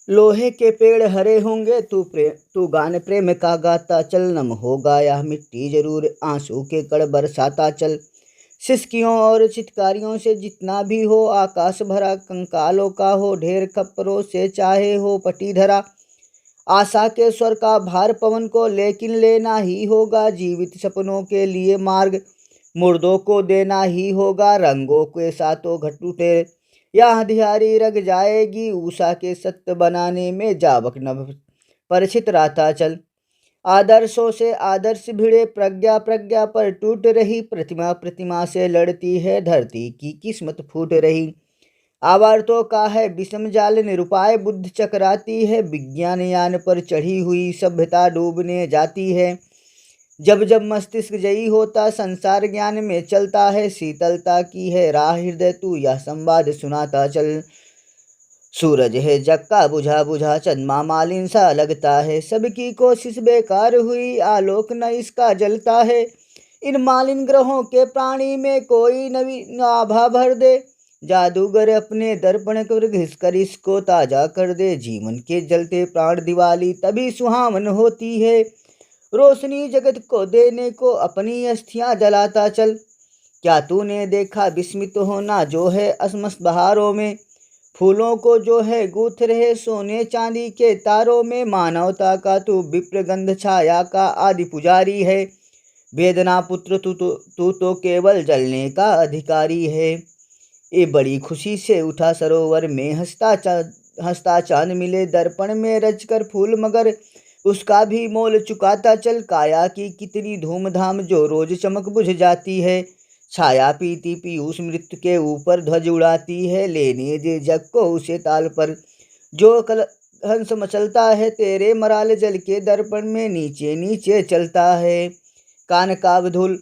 लोहे के पेड़ हरे होंगे, तू गान प्रेम का गाता चल। नम होगा यह मिट्टी जरूर, आंसू के कण बरसाता चल। सिसकियों और चित्कारियों से जितना भी हो, आकाश भरा कंकालों का हो ढेर, खप्परों से चाहे हो पटी धरा। आशा के स्वर का भार पवन को लेकिन लेना ही होगा, जीवित सपनों के लिए मार्ग मुर्दों को देना ही होगा। रंगों के साथों घटूटे या अंधियारी रग जाएगी, उषा के सत्य बनाने में जावक नभ परिचित राता चल। आदर्शों से आदर्श भिड़े, प्रज्ञा प्रज्ञा पर टूट रही, प्रतिमा प्रतिमा से लड़ती है, धरती की किस्मत फूट रही। आवर्तों का है विषम जाल, निरुपाय बुद्ध चकराती है, विज्ञान यान पर चढ़ी हुई सभ्यता डूबने जाती है। जब जब मस्तिष्क जयी होता, संसार ज्ञान में चलता है, शीतलता की है राह हृदय, तू यह संवाद सुनाता चल। सूरज है जग का बुझा बुझा, चंद्रमा मालिन सा लगता है, सबकी कोशिश बेकार हुई, आलोक न इसका जलता है। इन मालिन ग्रहों के प्राणी में कोई नवी आभा भर दे, जादूगर अपने दर्पण कर घिसकर इसको ताजा कर दे। जीवन के जलते प्राण दिवाली तभी सुहावन होती है, रोशनी जगत को देने को अपनी अस्थियां जलाता चल। क्या तूने देखा विस्मित होना जो है असमस्त बहारों में, फूलों को जो है गूंथ रहे सोने चांदी के तारों में। मानवता का तू विप्र गंध छाया का आदि पुजारी है, वेदना पुत्र तू तो केवल जलने का अधिकारी है। ये बड़ी खुशी से उठा सरोवर में, हंसता चांद मिले दर्पण में रचकर फूल, मगर उसका भी मोल चुकाता चल। काया की कितनी धूमधाम जो रोज चमक बुझ जाती है, छाया पीती पीयूष मृत्यु के ऊपर ध्वज उड़ाती है। लेने दे जग को उसे ताल पर जो कल हंस मचलता है, तेरे मराल जल के दर्पण में नीचे नीचे चलता है। कान का धूल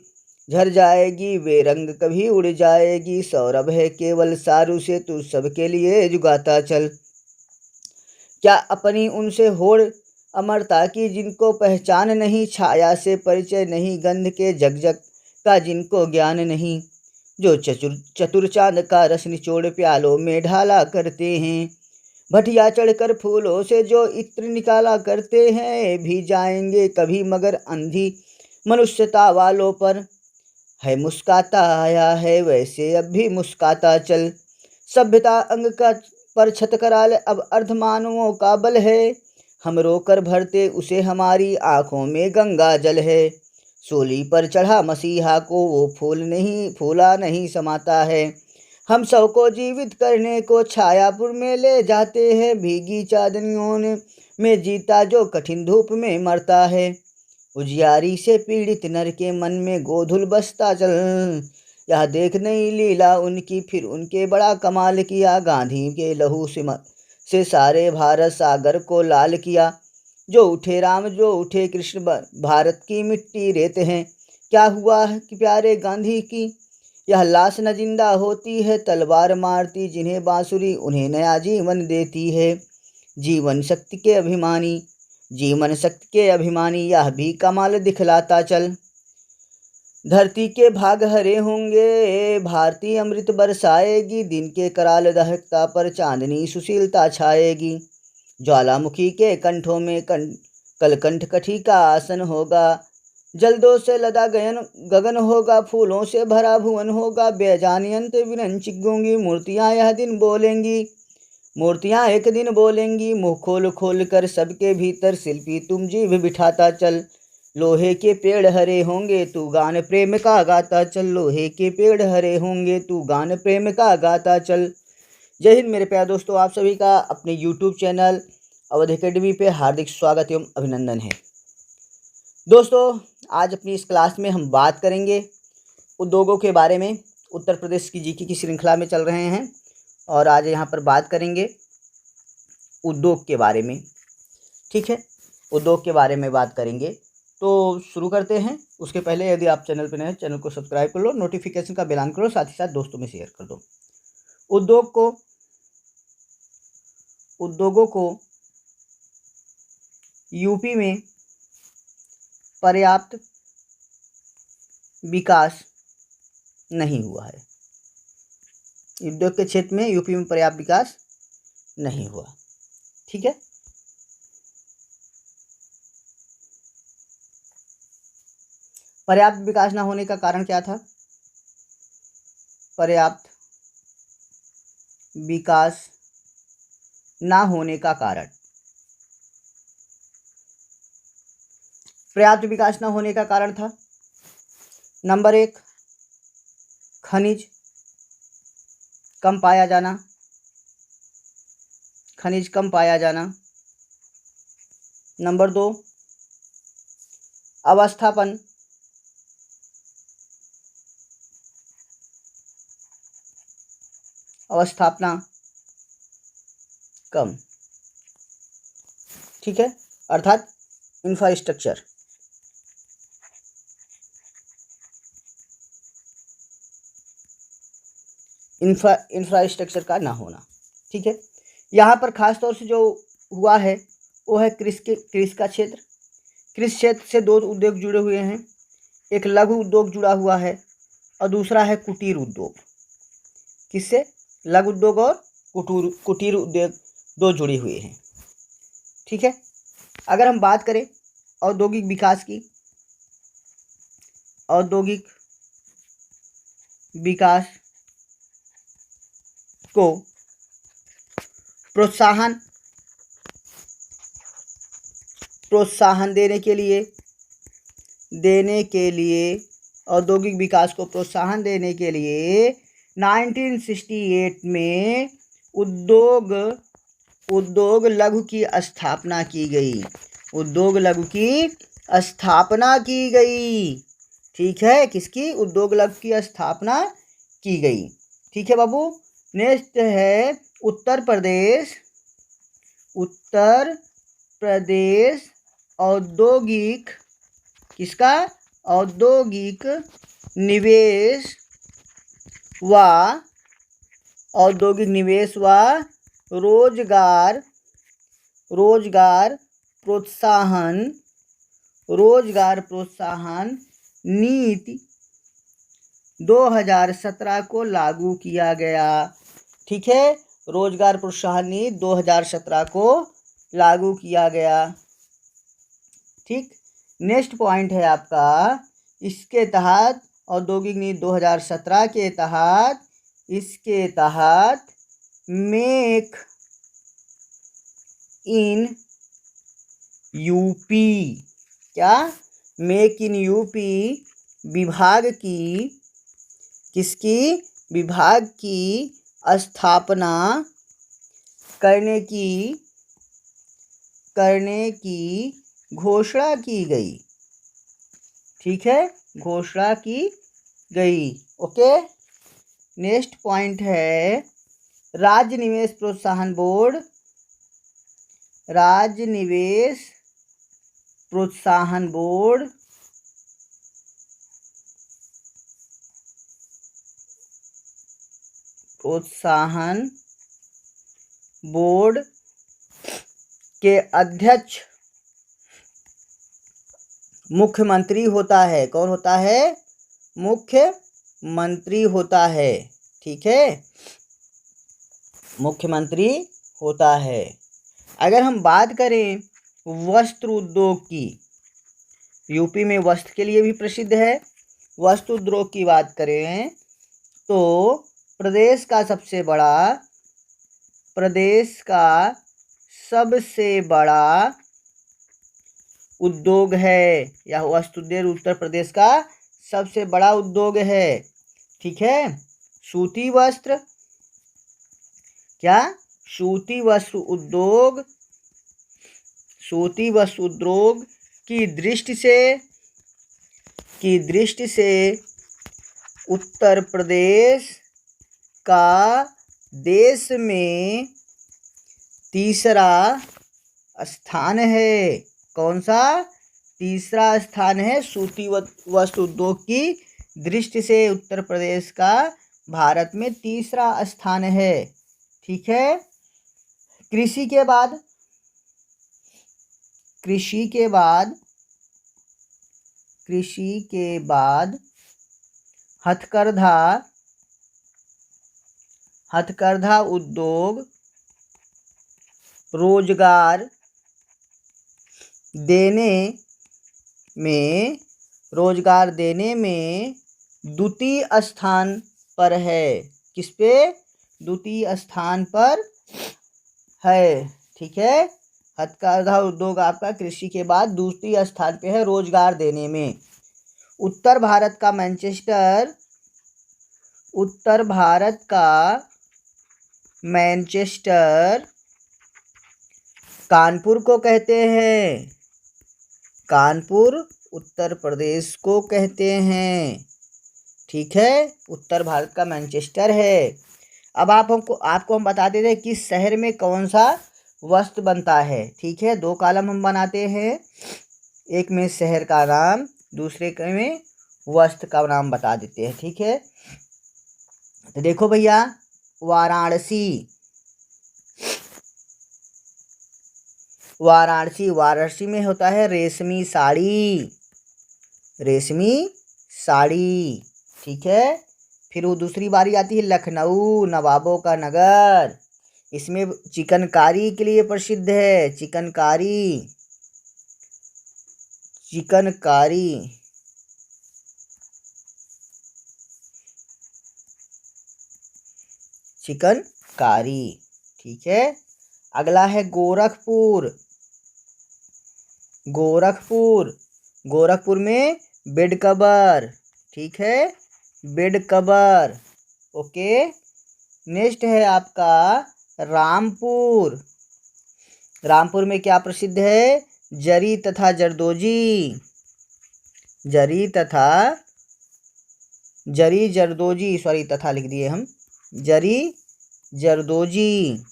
झर जाएगी, वे रंग कभी उड़ जाएगी, सौरभ है केवल सारू से तू सबके लिए जुगाता चल। क्या अपनी उनसे होड़ अमरता की जिनको पहचान नहीं, छाया से परिचय नहीं, गंध के जग जग का जिनको ज्ञान नहीं, जो चतुर चतुर चांद का रस निचोड़ प्यालों में ढाला करते हैं। भटिया चढ़कर फूलों से जो इत्र निकाला करते हैं, भी जाएंगे कभी मगर अंधी मनुष्यता वालों पर। है मुस्काता आया है वैसे अब भी मुस्काता चल, सभ्यता अंग का पर छत कराल अब अर्धमानवों का बल है। हम रोकर भरते उसे हमारी आंखों में गंगा जल है, सूली पर चढ़ा मसीहा को वो फूला नहीं समाता है। हम सबको जीवित करने को छायापुर में ले जाते हैं, भीगी चांदनियों में जीता जो कठिन धूप में मरता है। उजियारी से पीड़ित नर के मन में गोधुल बसता चल, यह देख नहीं लीला उनकी फिर उनके बड़ा कमाल किया। गांधी के लहू से सारे भारत सागर को लाल किया, जो उठे राम जो उठे कृष्ण भारत की मिट्टी रेत हैं। क्या हुआ है कि प्यारे गांधी की यह लाश न जिंदा होती है, तलवार मारती जिन्हें बांसुरी उन्हें नया जीवन देती है। जीवन शक्ति के अभिमानी जीवन शक्ति के अभिमानी यह भी कमाल दिखलाता चल। धरती के भाग हरे होंगे, भारतीय अमृत बरसाएगी, दिन के कराल दहकता पर चांदनी सुशीलता छाएगी। ज्वालामुखी के कंठों में कलकंठ कठी का आसन होगा, जल्दों से लदा गगन होगा, फूलों से भरा भुवन होगा। बेजानियंत विरंचिक गूंगी मूर्तियां यह दिन बोलेंगी, मूर्तियां एक दिन बोलेंगी, मुंह खोल खोल कर सबके भीतर शिल्पी तुम जीभ बिठाता चल। लोहे के पेड़ हरे होंगे तू गान प्रेम का गाता चल, लोहे के पेड़ हरे होंगे तू गान प्रेम का गाता चल। जय हिंद मेरे प्यारे दोस्तों, आप सभी का अपने यूट्यूब चैनल अवध एकेडमी पे हार्दिक स्वागत एवं अभिनंदन है। दोस्तों, आज अपनी इस क्लास में हम बात करेंगे उद्योगों के बारे में। उत्तर प्रदेश की जीके की श्रृंखला में चल रहे हैं और आज यहाँ पर बात करेंगे उद्योग के बारे में। ठीक है, उद्योग के बारे में बात करेंगे, तो शुरू करते हैं। उसके पहले यदि आप चैनल पर नए हैं, चैनल को सब्सक्राइब कर लो, नोटिफिकेशन का बेल ऑन करो, साथ ही साथ दोस्तों में शेयर कर दो। उद्योगों को यूपी में पर्याप्त विकास नहीं हुआ है। उद्योग के क्षेत्र में यूपी में पर्याप्त विकास नहीं हुआ। ठीक है। पर्याप्त विकास न होने का कारण क्या था? पर्याप्त विकास न होने का कारण, पर्याप्त विकास न होने का कारण था नंबर 1 खनिज कम पाया जाना, खनिज कम पाया जाना। नंबर 2 अवस्थापन, अवस्थापना कम, ठीक है, अर्थात इंफ्रास्ट्रक्चर। इंफ्रास्ट्रक्चर का ना होना, ठीक है। यहाँ पर खास तौर से जो हुआ है वो है कृषि का क्षेत्र। कृषि क्षेत्र से 2 उद्योग जुड़े हुए हैं, एक लघु उद्योग जुड़ा हुआ है और दूसरा है कुटीर उद्योग। किससे? लघु उद्योग और कुटीर उद्योग 2 जुड़े हुए हैं, ठीक है। अगर हम बात करें औद्योगिक विकास की, औद्योगिक विकास को प्रोत्साहन देने के लिए औद्योगिक विकास को प्रोत्साहन देने के लिए 1968 में उद्योग लघु की स्थापना की गई। उद्योग लघु की स्थापना की गई, ठीक है। किसकी? उद्योग लघु की स्थापना की गई, ठीक है बाबू। नेक्स्ट है उत्तर प्रदेश औद्योगिक, किसका? औद्योगिक निवेश व रोजगार प्रोत्साहन नीति 2017 को लागू किया गया, ठीक है। रोजगार प्रोत्साहन नीति 2017 को लागू किया गया, ठीक। नेक्स्ट पॉइंट है आपका, इसके तहत औद्योगिक नीति 2017 के तहत, इसके तहत मेक इन यूपी, क्या? मेक इन यूपी विभाग की, किसकी? विभाग की स्थापना करने की घोषणा की गई, ठीक है, घोषणा की गई, ओके। नेक्स्ट पॉइंट है राज्य निवेश प्रोत्साहन बोर्ड। राज्य निवेश प्रोत्साहन बोर्ड के अध्यक्ष मुख्यमंत्री होता है। कौन होता है? मुख्यमंत्री होता है, ठीक है, मुख्यमंत्री होता है। अगर हम बात करें वस्त्र उद्योग की, यूपी में वस्त्र के लिए भी प्रसिद्ध है। वस्त्र उद्योग की बात करें तो प्रदेश का सबसे बड़ा उद्योग है, यह वस्त्र उद्योग उत्तर प्रदेश का सबसे बड़ा उद्योग है, ठीक है। सूती वस्त्र, क्या? सूती वस्त्र उद्योग की दृष्टि से उत्तर प्रदेश का देश में तीसरा स्थान है। कौन सा? तीसरा स्थान है। सूती वस्त्र उद्योग की दृष्टि से उत्तर प्रदेश का भारत में तीसरा स्थान है, ठीक है। कृषि के बाद हथकरघा उद्योग रोजगार देने में द्वितीय स्थान पर है। किस पे? द्वितीय स्थान पर है। ठीक है, हथकरघा उद्योग आपका कृषि के बाद दूसरी स्थान पे है रोजगार देने में। उत्तर भारत का मैनचेस्टर कानपुर को कहते हैं। कानपुर उत्तर प्रदेश को कहते हैं। ठीक है, उत्तर भारत का मैनचेस्टर है। अब आपको हम बता देते हैं किस शहर में कौन सा वस्त्र बनता है। ठीक है, 2 कॉलम हम बनाते हैं, एक में शहर का नाम, दूसरे में वस्त्र का नाम बता देते हैं। ठीक है, तो देखो भैया, वाराणसी में होता है रेशमी साड़ी। ठीक है, फिर वो दूसरी बारी आती है लखनऊ, नवाबों का नगर। इसमें चिकनकारी के लिए प्रसिद्ध है। चिकनकारी ठीक है। अगला है गोरखपुर में बेड कवर। ठीक है, बेड कवर। ओके, नेक्स्ट है आपका रामपुर में क्या प्रसिद्ध है? जरी तथा जरदोजी, सॉरी तथा लिख दिए हम, जरी जरदोजी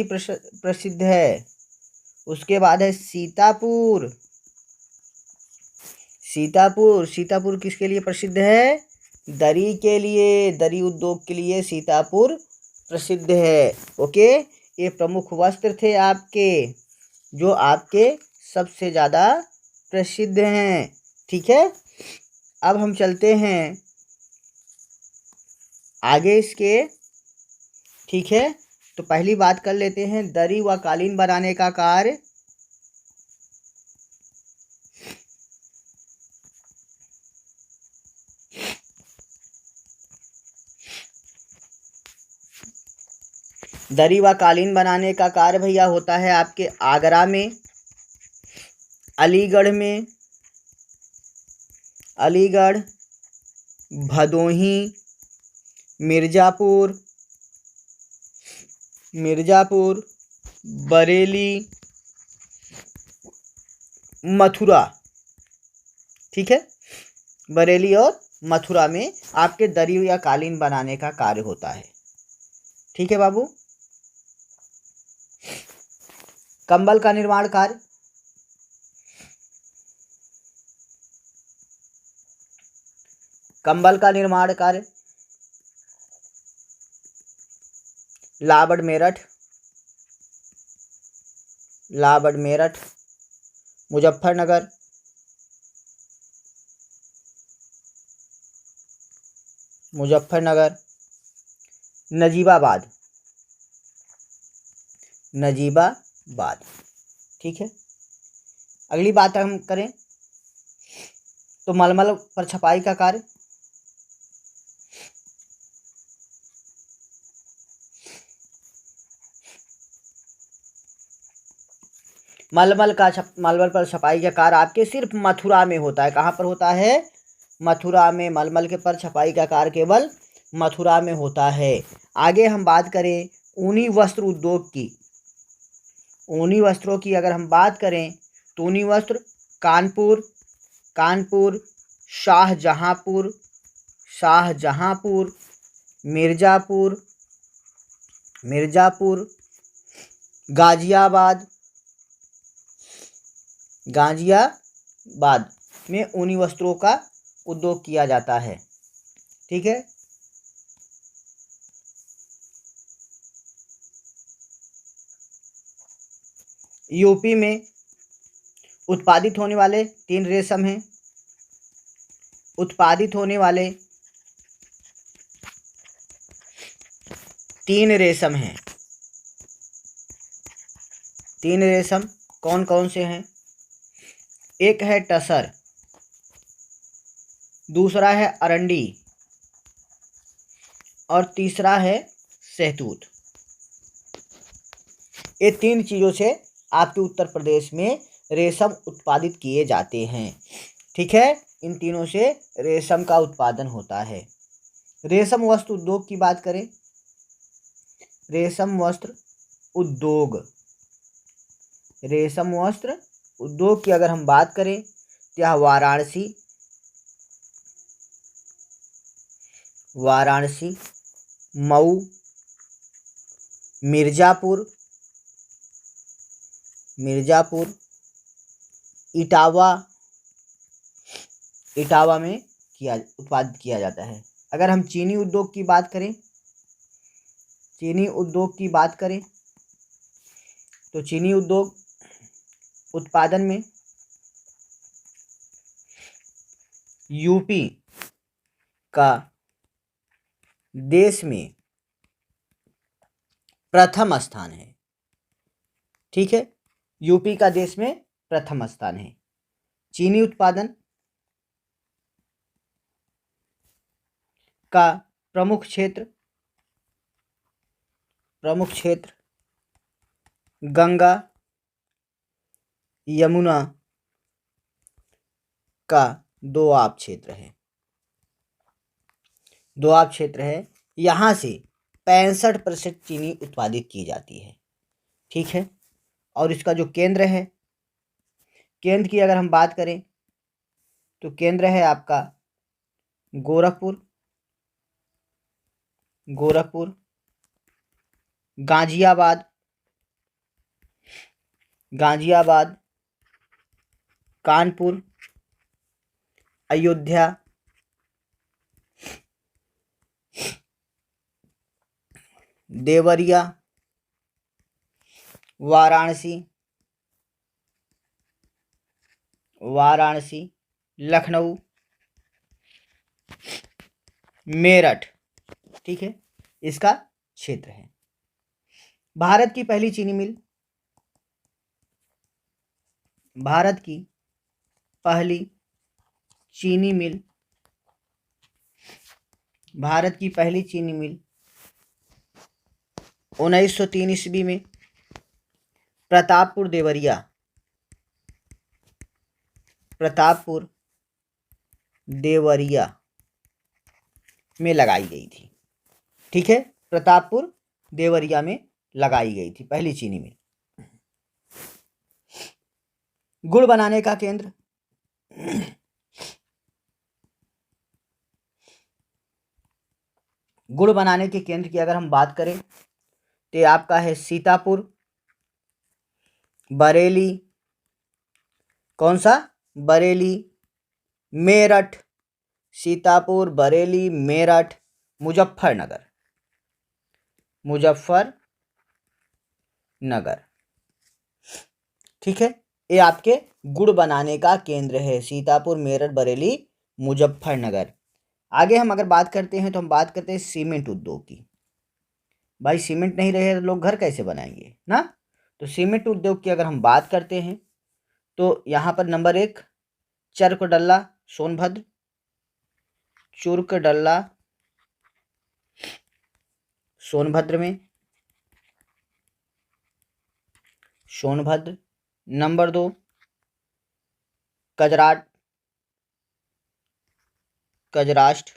प्रसिद्ध है। उसके बाद है सीतापुर किसके लिए प्रसिद्ध है? दरी के लिए, दरी उद्योग के लिए सीतापुर प्रसिद्ध है। ओके, ये प्रमुख वस्त्र थे आपके, जो आपके सबसे ज़्यादा प्रसिद्ध हैं। ठीक है, अब हम चलते हैं आगे इसके। ठीक है, तो पहली बात कर लेते हैं दरी व कालीन बनाने का कार्य। दरी व कालीन बनाने का कार्य भैया होता है आपके आगरा में, अलीगढ़, भदोही, मिर्ज़ापुर, बरेली, मथुरा। ठीक है, बरेली और मथुरा में आपके दरी या कालीन बनाने का कार्य होता है। ठीक है बाबू। कंबल का निर्माण कार्य, लाबड़ मेरठ, मुजफ्फरनगर, नजीबाबाद। ठीक है, अगली बात हम करें तो मलमल पर छपाई का कार्य। मलमल पर छपाई का कार्य आपके सिर्फ मथुरा में होता है। कहाँ पर होता है? मथुरा में। मलमल के पर छपाई का कार्य केवल मथुरा में होता है। आगे हम बात करें ऊनी वस्त्र उद्योग की। ऊनी वस्त्रों की अगर हम बात करें तो ऊनी वस्त्र कानपुर, शाहजहांपुर, मिर्ज़ापुर, गाजियाबाद में ऊनी वस्त्रों का उद्योग किया जाता है। ठीक है, यूपी में उत्पादित होने वाले 3 रेशम हैं। तीन रेशम हैं। तीन रेशम कौन कौन से हैं? एक है टसर, दूसरा है अरंडी और तीसरा है शहतूत। ये तीन चीज़ों से आपके उत्तर प्रदेश में रेशम उत्पादित किए जाते हैं। ठीक है, इन तीनों से रेशम का उत्पादन होता है। रेशम वस्त्र उद्योग की बात करें, रेशम वस्त्र उद्योग, रेशम वस्त्र उद्योग की अगर हम बात करें तो यह वाराणसी, मऊ, मिर्जापुर, इटावा में उत्पादित किया जाता है। अगर हम चीनी उद्योग की बात करें, तो चीनी उद्योग उत्पादन में यूपी का देश में प्रथम स्थान है। ठीक है, यूपी का देश में प्रथम स्थान है। चीनी उत्पादन का प्रमुख क्षेत्र गंगा यमुना का दोआब क्षेत्र है। यहाँ से 65% चीनी उत्पादित की जाती है। ठीक है, और इसका जो केंद्र है, केंद्र की अगर हम बात करें तो केंद्र है आपका गोरखपुर, गाजियाबाद, कानपुर, अयोध्या, देवरिया, वाराणसी, लखनऊ, मेरठ। ठीक है, इसका क्षेत्र है। भारत की पहली चीनी मिल, भारत की पहली चीनी मिल 1903 ईस्वी में प्रतापपुर देवरिया में लगाई गई थी। ठीक है, प्रतापपुर देवरिया में लगाई गई थी पहली चीनी मिल। गुड़ बनाने का केंद्र, गुड़ बनाने के केंद्र की अगर हम बात करें तो आपका है सीतापुर, बरेली, कौन सा? बरेली, मेरठ, सीतापुर, बरेली, मेरठ, मुजफ्फरनगर। ठीक है, ये आपके गुड़ बनाने का केंद्र है, सीतापुर, मेरठ, बरेली, मुजफ्फरनगर। आगे हम अगर बात करते हैं तो हम बात करते हैं सीमेंट उद्योग की। भाई सीमेंट नहीं रहे तो लोग घर कैसे बनाएंगे ना? तो सीमेंट उद्योग की अगर हम बात करते हैं तो यहाँ पर नंबर 1 चरकडल्ला सोनभद्र, चुरकडल्ला सोनभद्र में, नंबर 2 कजराष्ट,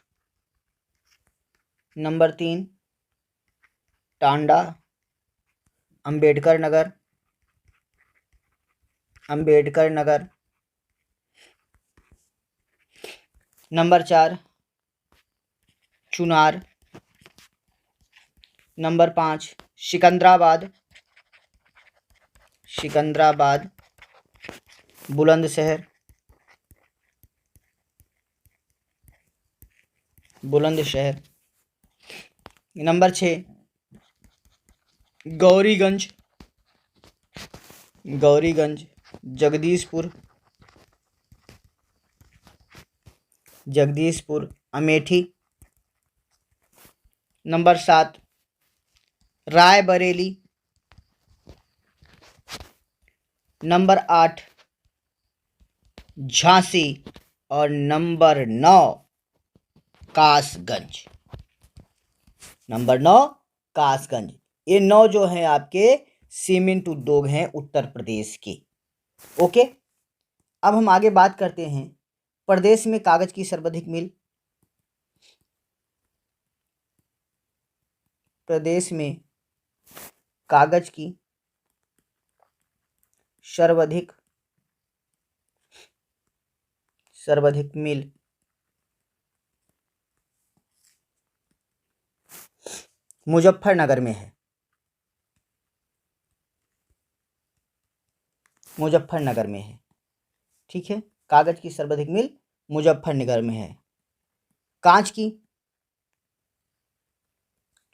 number 3 Tanda, Ambedkar Nagar, number 4 Chunar, number 5 Sikandrabad, Bulandshahr, number 6 Gauriganj, Jagdishpur, Amethi, number 7 Raebareli. Number 8 Jhansi. और नंबर 9 कासगंज। नंबर 9 कासगंज। ये 9 जो हैं आपके सीमेंट उद्योग हैं उत्तर प्रदेश के। ओके, अब हम आगे बात करते हैं प्रदेश में कागज की सर्वाधिक मिल। प्रदेश में कागज की सर्वाधिक मिल मुजफ्फरनगर में है। मुजफ्फरनगर में है, ठीक है। कागज की सर्वाधिक मिल मुजफ्फरनगर में है। कांच की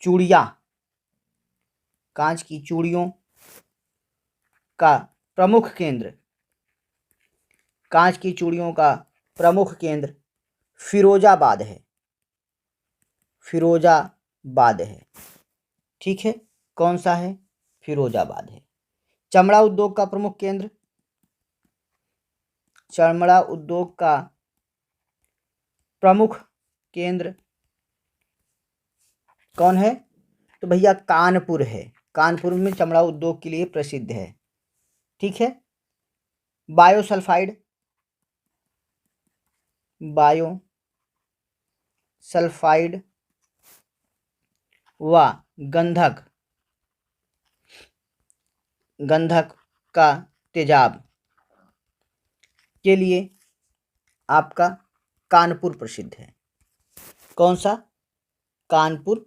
चूड़ियाँ, कांच की चूड़ियों का प्रमुख केंद्र, कांच की चूड़ियों का प्रमुख केंद्र फिरोजाबाद है। फिरोजाबाद है, ठीक है। कौन सा है? फिरोजाबाद है। चमड़ा उद्योग का प्रमुख केंद्र, चमड़ा उद्योग का प्रमुख केंद्र कौन है? तो भैया कानपुर है। कानपुर में चमड़ा उद्योग के लिए प्रसिद्ध है, ठीक है। बायोसल्फाइड, बायोसल्फाइड व गंधक, गंधक का तेजाब के लिए आपका कानपुर प्रसिद्ध है। कौन सा? कानपुर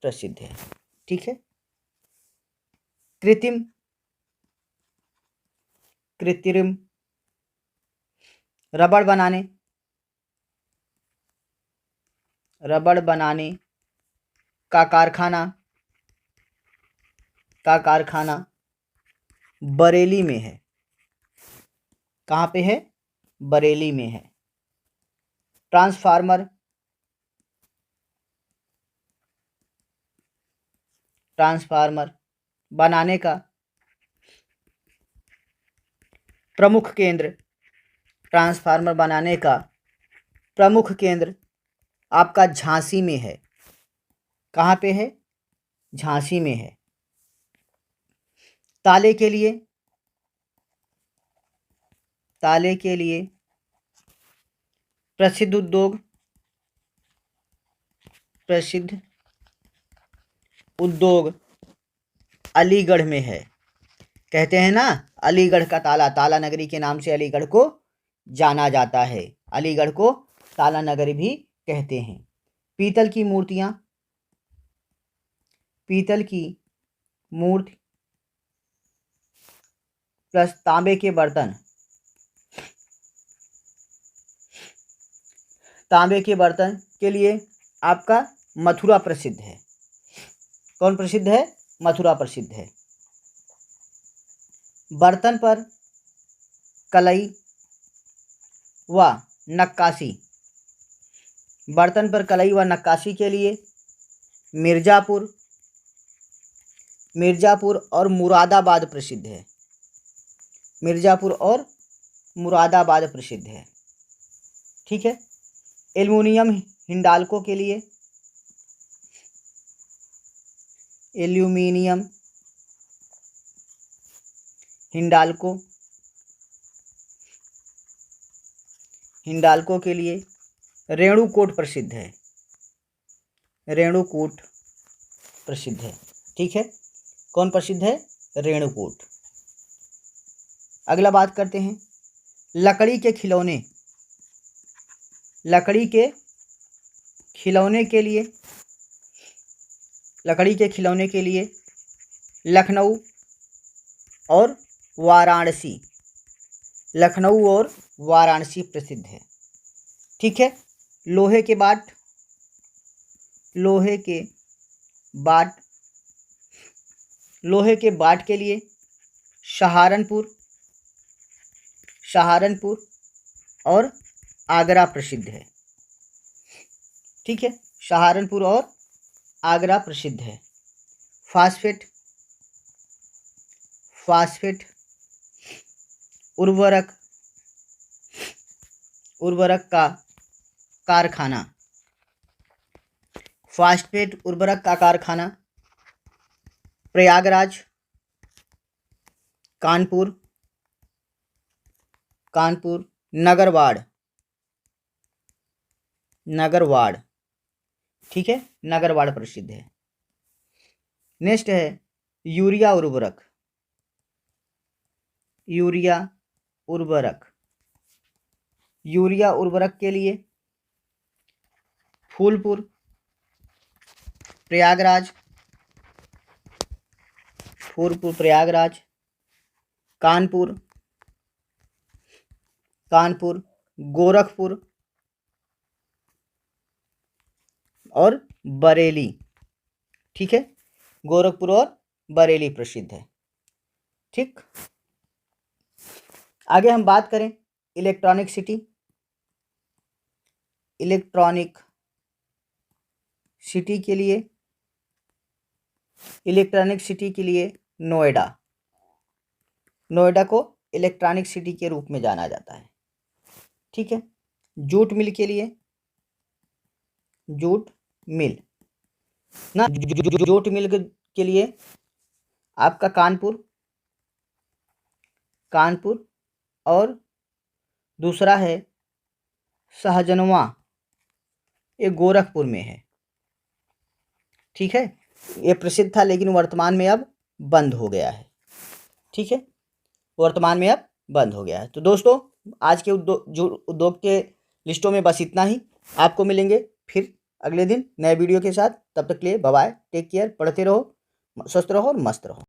प्रसिद्ध है, ठीक है। कृत्रिम रबड़ बनाने का कारखाना बरेली में है। कहाँ पे है? बरेली में है। ट्रांसफार्मर बनाने का प्रमुख केंद्र, ट्रांसफार्मर बनाने का प्रमुख केंद्र आपका झांसी में है। कहाँ पे है? झांसी में है। ताले के लिए प्रसिद्ध उद्योग अलीगढ़ में है। कहते हैं ना, अलीगढ़ का ताला, ताला नगरी के नाम से अलीगढ़ को जाना जाता है। अलीगढ़ को ताला नगरी भी कहते हैं। पीतल की मूर्ति प्लस तांबे के बर्तन के लिए आपका मथुरा प्रसिद्ध है। कौन प्रसिद्ध है? मथुरा प्रसिद्ध है। बर्तन पर कलई व नक्काशी के लिए मिर्जापुर और मुरादाबाद प्रसिद्ध है। ठीक है। एल्युमिनियम हिंडाल्को के लिए रेणुकूट प्रसिद्ध है। ठीक है। कौन प्रसिद्ध है? रेणुकूट। अगला बात करते हैं लकड़ी के खिलौने के लिए लखनऊ और वाराणसी प्रसिद्ध है। ठीक है। लोहे के बाट के लिए सहारनपुर और आगरा प्रसिद्ध है। ठीक है। सहारनपुर और आगरा प्रसिद्ध है। फास्फेट, फास्फेट, उर्वरक, उर्वरक का कारखाना, फास्फेट उर्वरक का कारखाना, प्रयागराज, कानपुर, कानपुर, नगरवाड़, नगरवाड़, ठीक है, नगरवाड़ प्रसिद्ध है। नेक्स्ट है यूरिया उर्वरक, यूरिया उर्वरक, यूरिया उर्वरक के लिए फूलपुर, प्रयागराज, फूलपुर प्रयागराज, कानपुर, कानपुर, गोरखपुर और बरेली, ठीक है, गोरखपुर और बरेली प्रसिद्ध है। ठीक, आगे हम बात करें इलेक्ट्रॉनिक सिटी, इलेक्ट्रॉनिक सिटी के लिए, इलेक्ट्रॉनिक सिटी के लिए नोएडा, नोएडा को इलेक्ट्रॉनिक सिटी के रूप में जाना जाता है। ठीक है, जूट मिल के लिए, जूट मिल ना, जूट मिल के लिए आपका कानपुर, कानपुर, और दूसरा है सहजनवा, ये गोरखपुर में है। ठीक है, ये प्रसिद्ध था लेकिन वर्तमान में अब बंद हो गया है। ठीक है, वर्तमान में अब बंद हो गया है। तो दोस्तों आज के उद्योग के लिस्टों में बस इतना ही। आपको मिलेंगे फिर अगले दिन नए वीडियो के साथ। तब तक के लिए बाय बाय, टेक केयर, पढ़ते रहो, स्वस्थ रहो और मस्त रहो।